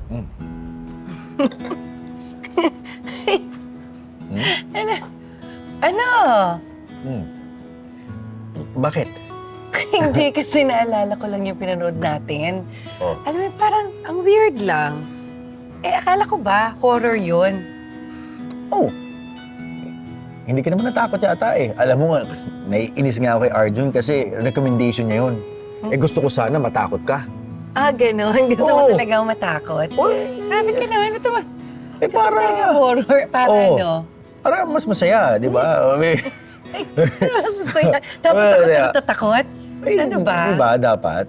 Hmm. Ano? Ano? Hmm. Bakit? Hindi, kasi naalala ko lang yung pinanood natin. Oh. Alam mo, parang ang weird lang. Akala ko ba, horror yun? Oh. Hindi ka naman natakot yata eh. Alam mo nga, naiinis nga ako kay Arjun kasi recommendation niya yun. Gusto ko sana matakot ka. Ganun. Gusto mo Oo. talagang matakot? Uy! Grabe ka naman. Ito ba? Eh Gusto mo para... talaga horror? Para Oo. ano? Para mas masaya, di ba? Mas masaya. Tapos Masaya. ako natatakot? Ano ba? Di ba? Dapat.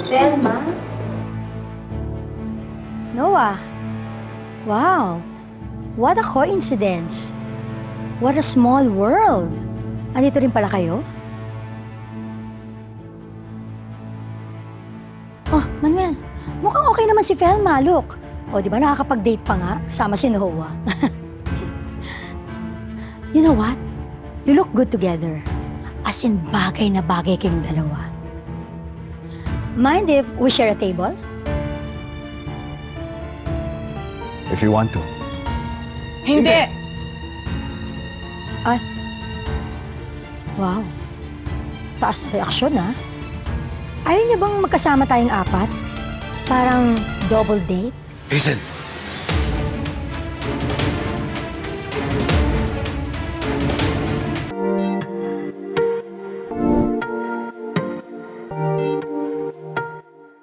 Selma? Noah. Wow. What a coincidence. What a small world. Andito rin pala kayo? Oh, Manuel. Mukhang okay naman si Felma. Look. O, di ba nakakapag-date pa nga? Kasama si Noah. You know what? You look good together. As in, bagay na bagay kayong dalawa. Mind if we share a table? If you want to. Hindi! Wow. Taas na reaksyon, ha? Ayaw niyo bang magkasama tayong apat? Parang double date? Listen,